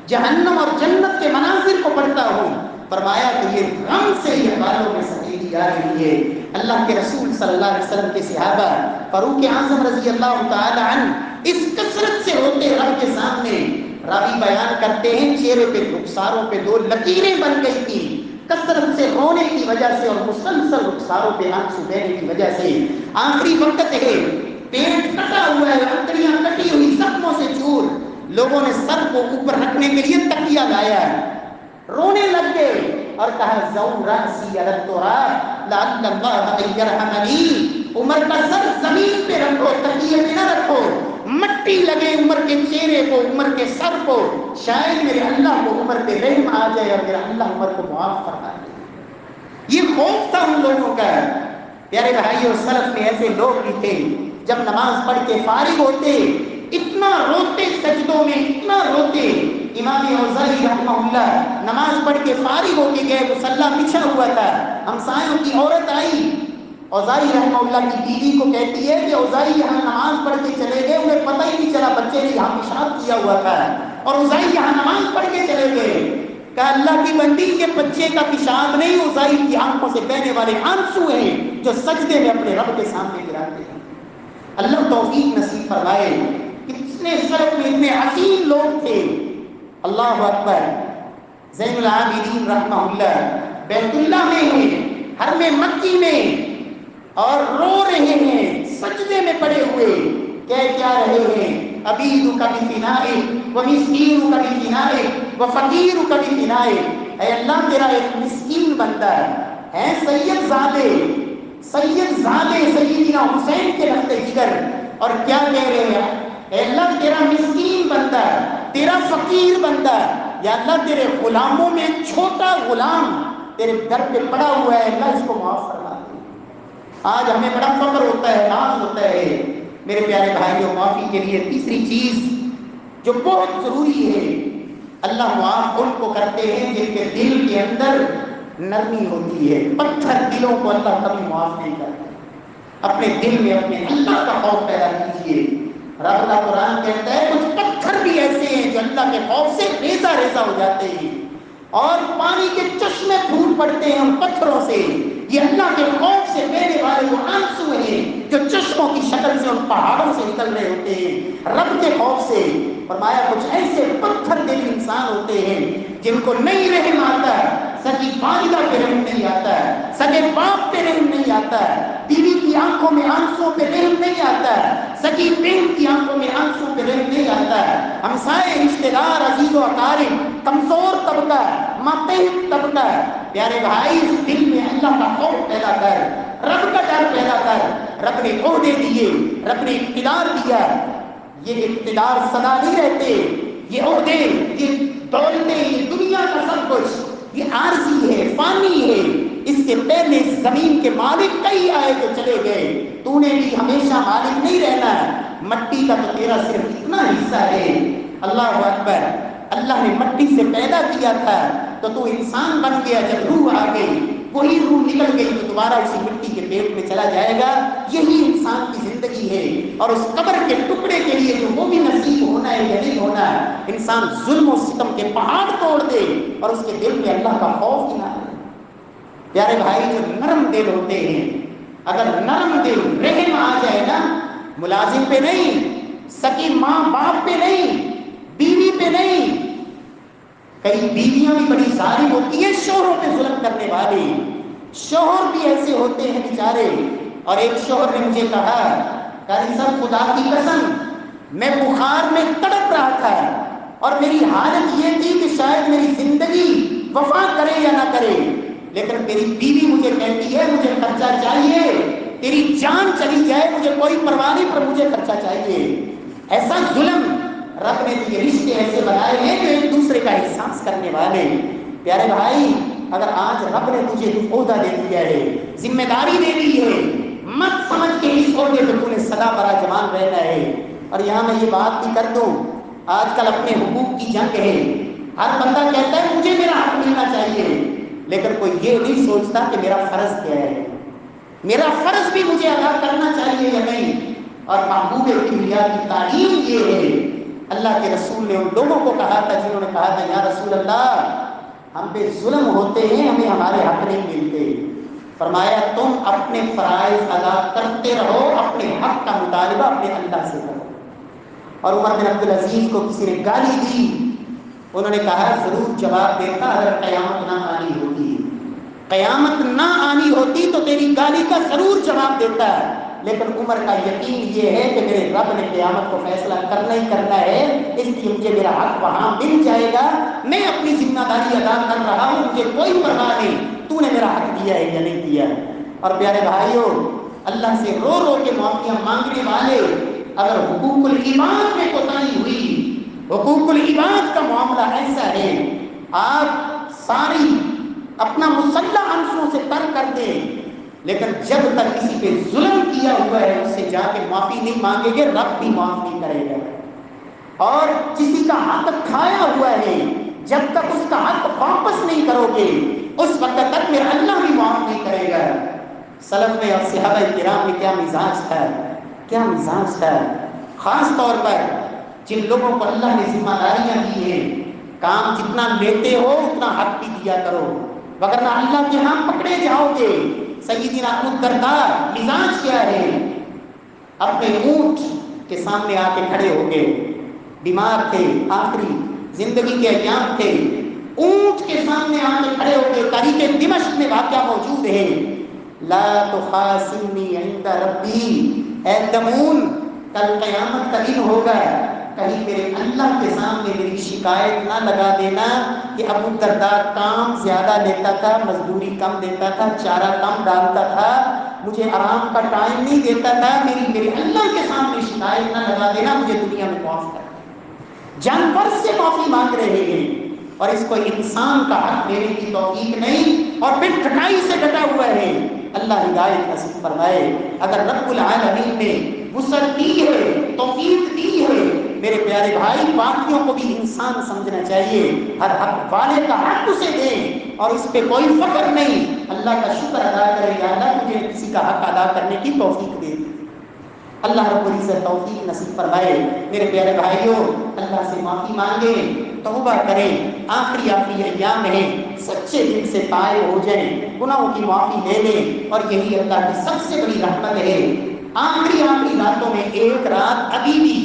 جہنم اور جنت کے مناظر کو پڑھتا ہوں، فرمایا کہ یہ غم سے یہ بالوں میں سفیدی آ رہی ہے. اللہ کے رسول صلی اللہ علیہ وسلم کے صحابہ فاروق اعظم رضی اللہ تعالی عنہ اس کثرت سے روتے رب کے سامنے. راوی بیان کرتے ہیں چہرے پہ رخساروں پہ 2 لکیریں بن گئی تھی کثرت سے رونے کی وجہ سے اور مسلسل رخساروں پہ آنسو بہنے کی وجہ سے. آخری وقت ہے، پیٹ کٹا ہوا ہے، انتڑیاں کٹی ہوئی، زخموں سے چور. لوگوں نے سر کو اوپر رکھنے کے لیے تکیہ لایا، رونے لگ گئے اور کہا زو راسی علی التراب لعل اللہ ان یرحمنی. عمر کا سر زمین پہ رکھو، تکیے پہ نہ رکھو، مٹی لگے عمر کے چہرے کو، عمر کے سر کو، شاید میرے اللہ کو عمر پہ رحم آ جائے اور میرا اللہ عمر کو معاف فرما دے. یہ خوف تھا ان لوگوں کا. پیارے بھائیو، سلف میں ایسے لوگ بھی تھے جب نماز پڑھ کے فارغ ہوتے اتنا روتے، سجدوں میں اتنا روتے. امام اوزاعی رحمہ اللہ نماز پڑھ کے فارغ ہو کے گئے، مصلی بچھا ہوا تھا، ہمسایوں کی عورت آئی، اوزاعی رحمہ اللہ کی بیوی کو کہتی ہے کہ اوزاعی یہاں نماز پڑھ کے چلے گئے، انہیں پتہ ہی نہیں چلا بچے نے یہاں پیشاب کیا ہوا تھا، اور اوزاعی یہاں نماز پڑھ کے چلے گئے. کہ اللہ کی بندی کے بچے کا پیشاب نہیں، اوزاعی کی آنکھوں سے بہنے والے آنسو ہیں جو سجدے میں اپنے رب کے سامنے گراتے ہیں. اللہ توفیق نصیب فرمائے. کتنے سلف میں اتنے عظیم لوگ تھے. اللہ اکبر. زین العابدین رحمہ اللہ بیت اللہ میں ہیں، حرم مکی میں، اور رو رہے ہیں سجدے میں پڑے ہوئے. کہہ کیا رہے ہیں؟ عبیدک بفنائک ومسکینک بفنائک وفقیرک بفنائک. اے اللہ تیرا ایک مسکین بندہ ہے سید زادے سیدنا حسین کے رخت جگر، اور کیا کہہ رہے ہیں؟ اے اللہ تیرا مسکین بندہ، تیرا فقیر بندہ، یا اللہ تیرے غلاموں میں ایک چھوٹا غلام تیرے در پہ پڑا ہوا ہے، اللہ اس کو معاف فرما دے. آج ہمیں بڑا فخر ہوتا ہے، ناز ہوتا ہے. میرے پیارے بھائیوں، معافی کے لیے تیسری چیز جو بہت ضروری ہے، اللہ معاف ان کو کرتے ہیں جن کے دل کے اندر نرمی ہوتی ہے. پتھر دلوں کو اللہ کبھی معاف نہیں کرتا. اپنے دل میں اپنے اللہ کا خوف پیدا کیجیے. رب اللہ قرآن کہتا ہے کچھ پتھر بھی ایسے ہیں جو اللہ کے خوف سے ریزہ ریزہ ہو جاتے ہیں، اور پانی کے چشمے پھوٹ پڑتے ہیں ان پتھروں سے. یہ اللہ کے خوف سے بہنے والے وہ آنسو ہیں جو چشموں کی شکل سے ان پہاڑوں سے نکل رہے ہوتے ہیں رب کے خوف سے. فرمایا کچھ ایسے پتھر دل انسان ہوتے ہیں جن کو نہیں رحم آتا، سچی والدہ پہ رحم نہیں آتا، سگے باپ پہ رحم نہیں آتا، بیوی کی آنکھوں میں آنسو پہ رحم نہیں آتا، سگی بہن کی آنکھوں میں آنسو پہ رحم نہیں آتا، ہمسائے، رشتے دار، عزیز و اقارب، کمزور طبقہ، ماتحت طبقہ. پیارے بھائی، اس دل میں اللہ کا خوف پیدا کر، رب کا ڈر پیدا کر. رب نے عہدے دیے، رب نے اقتدار دیا. یہ اقتدار سدا نہیں رہتے، یہ عہدے، یہ دولتیں، یہ دنیا کا سب کچھ یہ عارضی ہے، فانی ہے. اس سے پہلے اس زمین کے مالک کئی آئے تو چلے گئے، تو نے بھی ہمیشہ مالک نہیں رہنا. مٹی کا تو تیرا صرف اتنا حصہ ہے. اللہ اکبر. اللہ نے مٹی سے پیدا کیا تھا، تو تو انسان بن گیا، جب روح آ گئی وہی روح نکل گئی تو دوبارہ اسی مٹی کے پیٹ میں چلا جائے گا. یہی انسان کی زندگی ہے. اور اس قبر کے ٹکڑے کے لیے جو وہ بھی نصیب ہونا ہے یا نہیں ہونا ہے، انسان ظلم و ستم کے پہاڑ توڑ دے اور اس کے دل میں اللہ کا خوف ہی نہ آئے. پیارے بھائی، جو نرم دل ہوتے ہیں، اگر نرم دل رحم آ جائے نا، ملازم پہ نہیں، سکی ماں باپ پہ نہیں، بیوی پہ نہیں. کئی بیویاں بھی بڑی ظالم ہوتی ہیں، شوہروں پہ ظلم کرنے والی. شوہر بھی ایسے ہوتے ہیں بیچارے. اور ایک شوہر نے مجھے کہا، قاری صاحب خدا کی قسم میں بخار میں تڑپ رہا تھا اور میری حالت یہ تھی کہ شاید میری زندگی وفا کرے یا نہ کرے، لیکن میری بیوی مجھے کہتی ہے مجھے خرچہ چاہیے، تیری جان چلی جائے مجھے کوئی پرواہ نہیں پر مجھے خرچہ چاہیے. ایسا ظلم رب نے یہ رشتے ایسے بنائے ہیں جو ایک دوسرے کا احساس کرنے والے. پیارے بھائی، اگر آج رب نے تجھے عہدہ دے دیا ہے، ذمہ داری دے دی ہے، مت سمجھ کے اس عہدے پہ تو نے سدا برا جوان رہنا ہے. اور یہاں میں یہ بات بھی کر دوں، آج کل اپنے حقوق کی جنگ ہے. ہر بندہ کہتا ہے مجھے میرا حق ملنا چاہیے، لیکن کوئی یہ نہیں سوچتا کہ میرا فرض کیا ہے، میرا فرض بھی مجھے ادا کرنا چاہیے یا نہیں. اور محبوب کبریا کی تعلیم یہ ہے، اللہ کے رسول نے ان لوگوں کو کہا تھا جنہوں نے کہا تھا یا رسول اللہ ہم پہ ظلم ہوتے ہیں، ہمیں ہمارے حق نہیں ملتے. فرمایا تم اپنے فرائض ادا کرتے رہو، اپنے حق کا مطالبہ اپنے اللہ سے کرو. اور عمر بن عبدالعزیز کو کسی نے گالی دی، انہوں نے کہا ضرور جواب دیتا اگر قیامت نہ آنی ہوتی، قیامت نہ آنی ہوتی تو تیری گالی کا ضرور جواب دیتا ہے. لیکن عمر کا یقین یہ ہے کہ میرے رب نے قیامت کو فیصلہ کرنا ہی کرنا ہے، اس لیے مجھے میرا حق وہاں مل جائے گا. میں اپنی ذمہ داری ادا کر رہا ہوں، مجھے کوئی پرواہ نہیں تو نے میرا حق دیا ہے یا نہیں دیا. اور پیارے بھائیوں، اللہ سے رو رو کے معافیاں مانگنے والے، اگر حقوق العباد میں کوتاہی ہوئی، حقوق العباد کا معاملہ ایسا ہے آپ ساری اپنا مسلح انفوں سے تر کر دیں، لیکن جب تک کسی پہ ظلم کیا ہوا ہے اس سے جا کے معافی نہیں مانگیں گے، رب بھی معاف نہیں کرے گا. اور کسی کا حق کھایا ہوا ہے، جب تک اس کا حق واپس نہیں کرو گے اس وقت تک میرا اللہ بھی معاف نہیں کرے گا. سلف میں اور صحابہ کرام میں کیا مزاج تھا، کیا مزاج تھا. خاص طور پر جن لوگوں کو اللہ نے ذمہ داریاں دی ہیں، کام جتنا لیتے ہو اتنا حق بھی دیا کرو، وگرنہ اللہ کے ہاں پکڑے جاؤ گے. سیدنا ابو الدرداء مزاج کیا ہے، اپنے اونٹ کے سامنے آ کے کھڑے ہو گئے، بیمار تھے، آخری زندگی کے ایام تھے، اونٹ کے سامنے آ کے کھڑے ہو گئے. تاریخ دمشق میں واقعہ موجود ہے، لا تخاصمنی عند ربی، اے دمون کل قیامت کا دن ہوگا، کہیں میرے اللہ کے سامنے میری شکایت نہ لگا دینا کہ ابو الدرداء کام زیادہ لیتا تھا، مزدوری کم دیتا تھا، چارہ کم ڈالتا تھا، مجھے آرام کا ٹائم نہیں دیتا تھا، میرے اللہ کے سامنے شکایت نہ لگا دینا، مجھے دنیا میں معاف کر. جانور سے معافی مانگ رہے ہیں اور اس کو انسان کا حق دینے کی توفیق نہیں، اور پھر ڈٹائی سے ڈٹا ہوا ہے. اللہ ہدایت نصیب فرمائے. اگر رب العالمین نے وسعت دی ہے، توفیق دی ہے، میرے پیارے بھائی باقیوں کو بھی انسان سمجھنا چاہیے. ہر حق والے کا حق اسے دیں اور اس پہ کوئی فخر نہیں، اللہ کا شکر ادا کرے یا اللہ مجھے کسی کا حق ادا کرنے کی توفیق دے. اللہ رب العزت توفیق نصیب فرمائے. میرے پیارے بھائیوں، اللہ سے معافی مانگیں، توبہ کریں، آخری ایام ہے، سچے دل سے تائب ہو جائیں، گناہوں کی معافی لے لیں. اور یہی اللہ کی سب سے بڑی رحمت ہے، آخری راتوں میں ایک رات ابھی بھی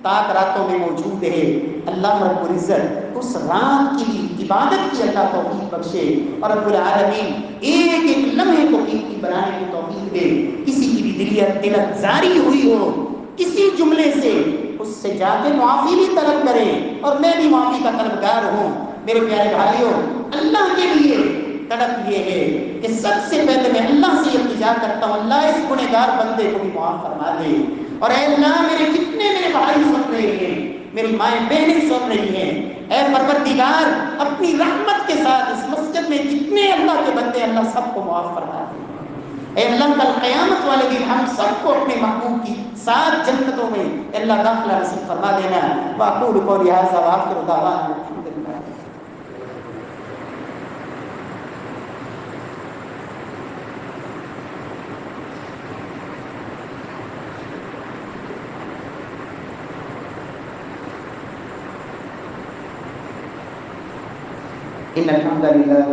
تاک راتوں میں موجود ہے. اللہ رب العزت اس رات کی عبادت کی اللہ توفیق بخشے اور رب العالمین ایک ایک لمحے کو قیمتی بنانے کی توفیق دے. کسی کی بھی دلت زاری ہوئی ہو کسی جملے سے، اس سے جا کے معافی بھی طلب کریں، اور میں بھی معافی کا طلبگار ہوں. میرے پیارے بھائیوں، اللہ کے لیے تڑپ یہ ہے کہ سب سے پہلے میں اللہ سے التجا کرتا ہوں، اللہ اس گنہگار بندے کو بھی معاف فرما دے. اور اے اللہ میرے بھائی سن رہے ہیں، میری مائیں بہنیں سن رہی ہیں، اے پروردگار اپنی رحمت کے ساتھ اس مسجد میں جتنے اللہ کے بندے، اللہ سب کو معاف فرما دے. اے اللہ کل قیامت والے دن ہم سب کو اپنے محبوب کی سات جنتوں میں اللہ داخلہ نصیب فرما دینا. واقول قولی ھذا واخر دعوانا الحمد للہ. ان الحمد للہ